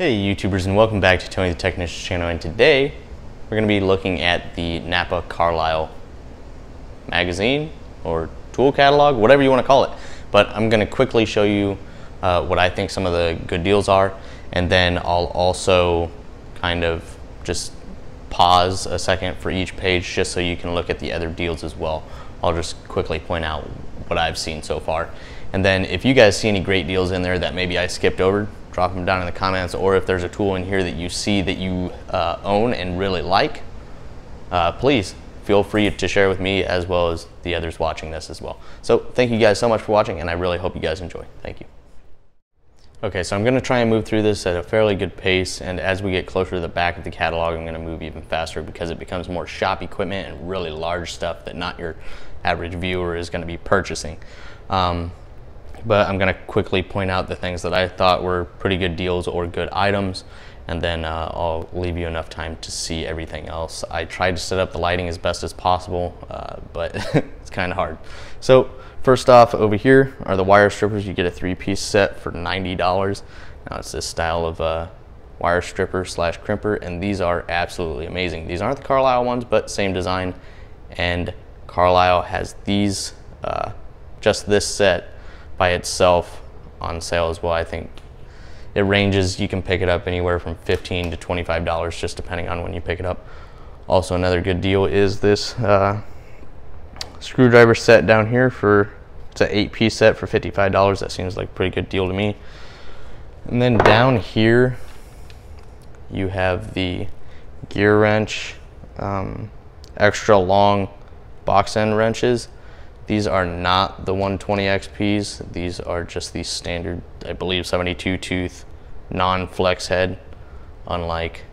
Hey YouTubers, and welcome back to Tony the Technician's channel, and today we're going to be looking at the Napa Carlyle magazine or tool catalog, whatever you want to call it. But I'm going to quickly show you what I think some of the good deals are, and then I'll also kind of just pause a second for each page just so you can look at the other deals as well. I'll just quickly point out what I've seen so far. And then if you guys see any great deals in there that maybe I skipped over, drop them down in the comments, or if there's a tool in here that you see that you own and really like, please feel free to share with me as well as the others watching this as well. So thank you guys so much for watching, and I really hope you guys enjoy. Thank you. Okay, so I'm going to try and move through this at a fairly good pace, and as we get closer to the back of the catalog, I'm going to move even faster because it becomes more shop equipment and really large stuff that not your average viewer is going to be purchasing. But I'm going to quickly point out the things that I thought were pretty good deals or good items, and then I'll leave you enough time to see everything else. I tried to set up the lighting as best as possible, but it's kind of hard. So first off, over here are the wire strippers. You get a 3-piece set for $90. Now it's this style of wire stripper slash crimper, and these are absolutely amazing. These aren't the Carlyle ones, but same design, and Carlyle has these, just this set by itself on sale as well. I think it ranges, you can pick it up anywhere from $15 to $25 just depending on when you pick it up. Also another good deal is this screwdriver set down here for, it's an 8-piece set for $55. That seems like a pretty good deal to me. And then down here you have the gear wrench, extra long box end wrenches. These are not the 120 XPs. These are just the standard, I believe, 72 tooth non-flex head, unlike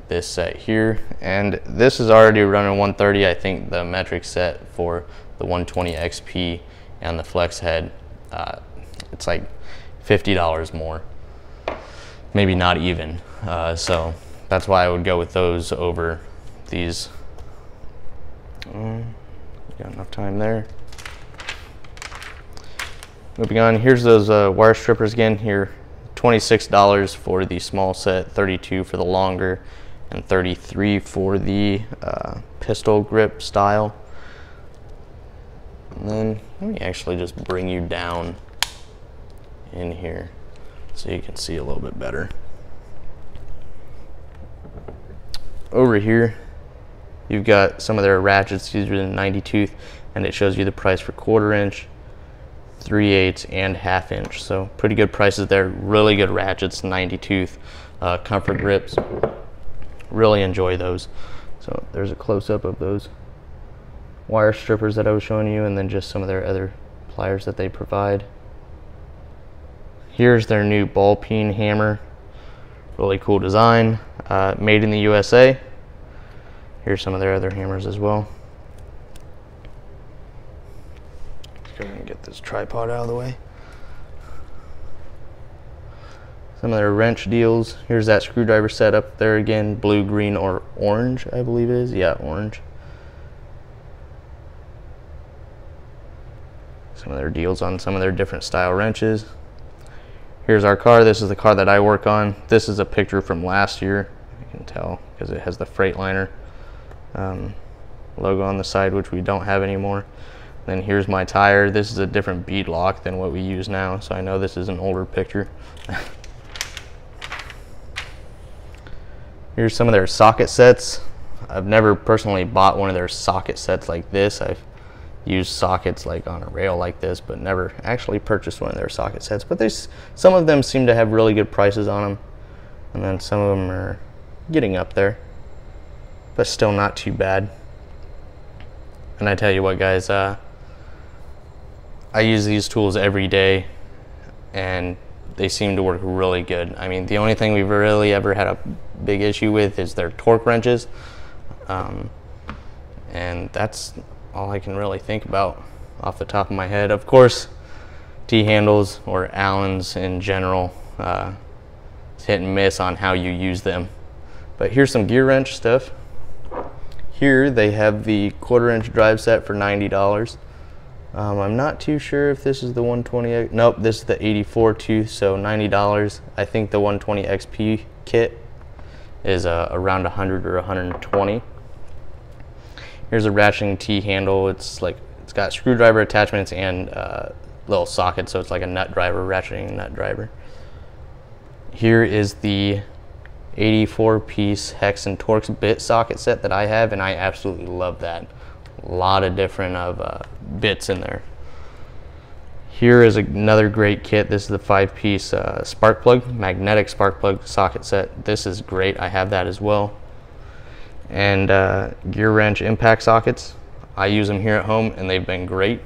this set here. And this is already running 130. I think the metric set for the 120 XP and the flex head, it's like $50 more, maybe not even. So that's why I would go with those over these. Got enough time there. Moving on, here's those wire strippers again. Here, $26 for the small set, $32 for the longer, and $33 for the pistol grip style. And then let me actually just bring you down in here so you can see a little bit better. Over here, you've got some of their ratchets. These are the 90 tooth, and it shows you the price for 1/4 inch, 3/8, and 1/2 inch. So pretty good prices there. Really good ratchets, 90 tooth, comfort grips. Really enjoy those. So there's a close-up of those wire strippers that I was showing you, and then just some of their other pliers that they provide. Here's their new ball peen hammer. Really cool design, made in the USA. Here's some of their other hammers as well. Let's go ahead and get this tripod out of the way. Some of their wrench deals. Here's that screwdriver set up there again, blue, green, or orange, I believe it is. Yeah, orange. Some of their deals on some of their different style wrenches. Here's our car. This is the car that I work on. This is a picture from last year. You can tell because it has the Freightliner logo on the side, which we don't have anymore. Then here's my tire. This is a different bead lock than what we use now, so I know this is an older picture. Here's some of their socket sets. I've never personally bought one of their socket sets like this. I've used sockets like on a rail like this, but never actually purchased one of their socket sets. But some of them seem to have really good prices on them, and then some of them are getting up there, but still not too bad. And I tell you what, guys, I use these tools every day, and they seem to work really good. I mean, the only thing we've really ever had a big issue with is their torque wrenches, and that's all I can really think about off the top of my head. Of course, T-handles or Allens in general, it's hit and miss on how you use them. But here's some gear wrench stuff. Here they have the 1/4 inch drive set for $90. I'm not too sure if this is the 120, nope, this is the 84 tooth, so $90. I think the 120 XP kit is around 100 or 120. Here's a ratcheting T-handle. It's got screwdriver attachments and little sockets, so it's like a nut driver, ratcheting nut driver. Here is the 84-piece hex and Torx bit socket set that I have, and I absolutely love that. A lot of different bits in there. Here is another great kit. This is the 5-piece spark plug, magnetic spark plug socket set. This is great. I have that as well. And gear wrench impact sockets. I use them here at home and they've been great.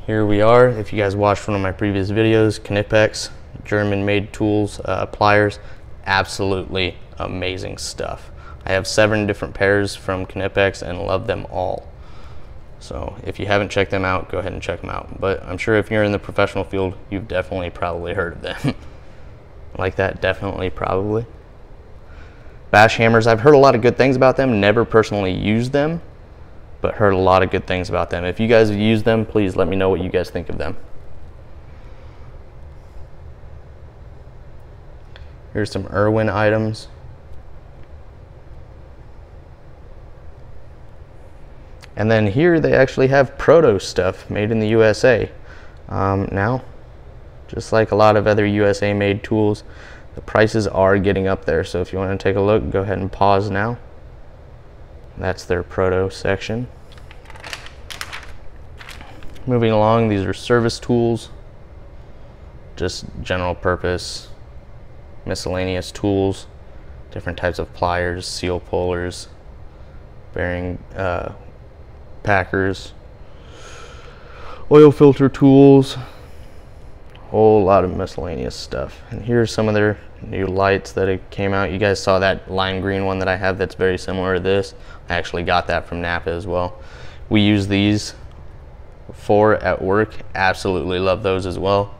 Here we are. If you guys watched one of my previous videos, Knipex, German-made tools, pliers, absolutely amazing stuff. I have 7 different pairs from Knipex and love them all. So if you haven't checked them out, go ahead and check them out. But I'm sure if you're in the professional field, you've definitely probably heard of them. Like that, definitely, probably. Bash hammers, I've heard a lot of good things about them, never personally used them, but heard a lot of good things about them. If you guys have used them, please let me know what you guys think of them. Here's some Irwin items. And then here they actually have Proto stuff made in the USA. Now, just like a lot of other USA made tools, the prices are getting up there. So if you want to take a look, go ahead and pause now. That's their Proto section. Moving along, these are service tools, just general purpose, miscellaneous tools, different types of pliers, seal pullers, bearing packers, oil filter tools, whole lot of miscellaneous stuff. And here's some of their new lights that it came out. You guys saw that lime green one that I have that's very similar to this. I actually got that from Napa as well. We use these for at work. Absolutely love those as well.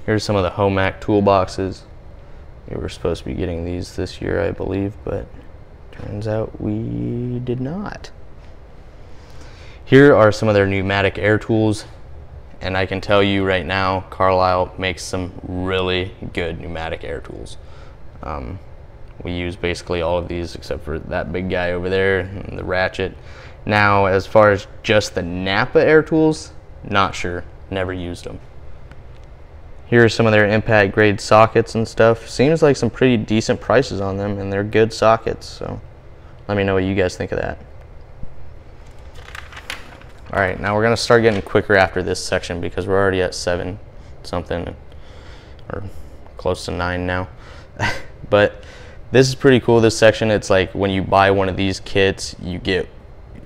Here's some of the Homac toolboxes. We were supposed to be getting these this year, I believe, but turns out we did not. Here are some of their pneumatic air tools, and I can tell you right now, Carlyle makes some really good pneumatic air tools. We use basically all of these except for that big guy over there and the ratchet. Now, as far as just the Napa air tools, not sure, never used them. Here are some of their impact grade sockets and stuff. Seems like some pretty decent prices on them, and they're good sockets, so let me know what you guys think of that. All right, now we're gonna start getting quicker after this section because we're already at 7 something, or close to 9 now. But this is pretty cool, this section. It's like when you buy one of these kits, you get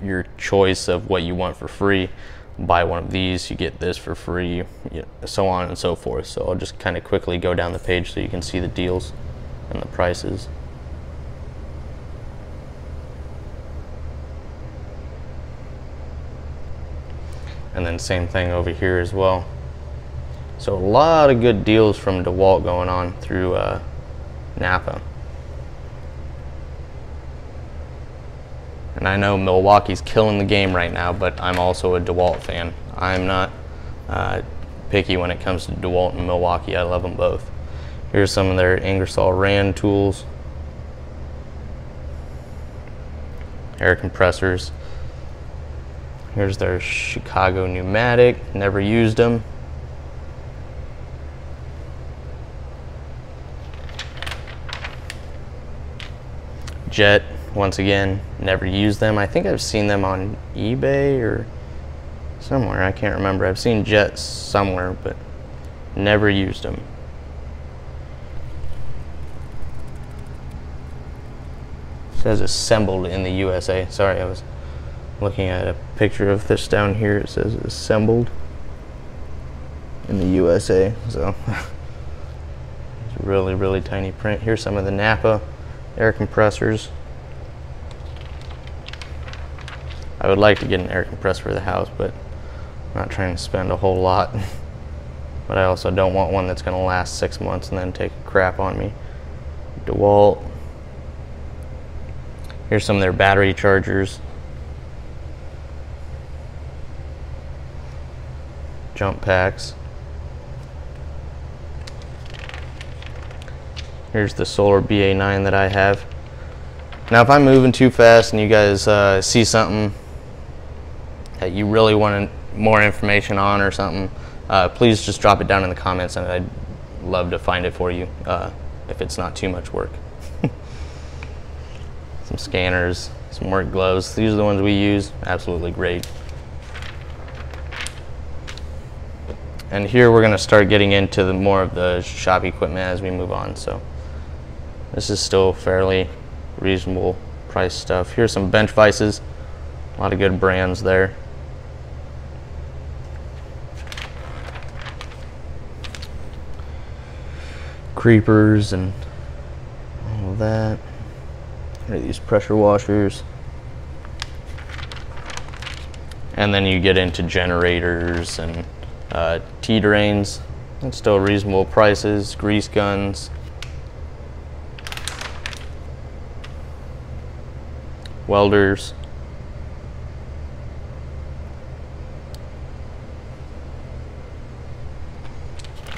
your choice of what you want for free. Buy one of these, you get this for free, so on and so forth. So I'll just kind of quickly go down the page so you can see the deals and the prices. And then same thing over here as well. So a lot of good deals from Dewalt going on through Napa. And I know Milwaukee's killing the game right now, but I'm also a Dewalt fan. I'm not picky when it comes to Dewalt and Milwaukee. I love them both. Here's some of their Ingersoll Rand tools. Air compressors. Here's their Chicago pneumatic. Never used them. Jet. Once again, never used them. I think I've seen them on eBay or somewhere. I can't remember. I've seen Jets somewhere, but never used them. It says assembled in the USA. Sorry, I was looking at a picture of this down here. It says assembled in the USA. So it's really, really tiny print. Here's some of the Napa air compressors. I would like to get an air compressor for the house, but I'm not trying to spend a whole lot. but I also don't want one that's going to last 6 months and then take a crap on me. Dewalt. Here's some of their battery chargers. Jump packs. Here's the solar BA9 that I have. Now if I'm moving too fast and you guys see something that you really want more information on or something, please just drop it down in the comments and I'd love to find it for you if it's not too much work. Some scanners, some work gloves. These are the ones we use. Absolutely great. And here we're going to start getting into the more of the shop equipment as we move on. So this is still fairly reasonable price stuff. Here's some bench vices. A lot of good brands there. Creepers and all of that. Here are these pressure washers. And then you get into generators and T-drains. And still reasonable prices. Grease guns. Welders.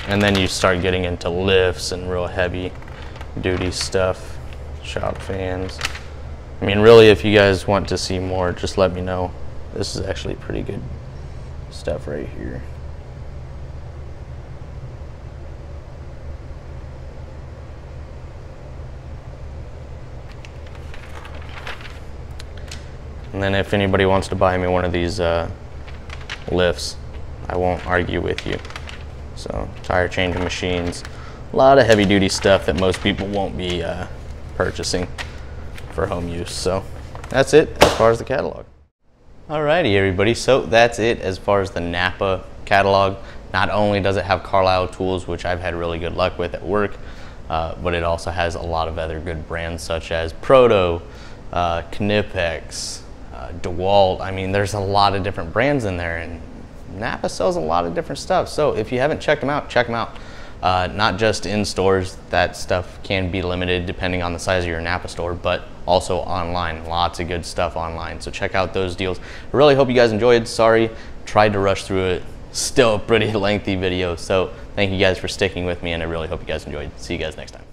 And then you start getting into lifts and real heavy duty stuff. Shop fans. I mean, really, if you guys want to see more, just let me know. This is actually pretty good stuff right here. And then if anybody wants to buy me one of these lifts, I won't argue with you. So tire changing machines, a lot of heavy duty stuff that most people won't be purchasing for home use. So that's it as far as the catalog. Alrighty everybody, so that's it as far as the Napa catalog. Not only does it have Carlyle tools, which I've had really good luck with at work, but it also has a lot of other good brands such as Proto, Knipex, Dewalt. I mean, there's a lot of different brands in there, and Napa sells a lot of different stuff. So if you haven't checked them out, check them out. Not just in stores, that stuff can be limited depending on the size of your Napa store, but also online. Lots of good stuff online. So check out those deals. I really hope you guys enjoyed. Sorry, tried to rush through it. Still a pretty lengthy video. So thank you guys for sticking with me, and I really hope you guys enjoyed. See you guys next time.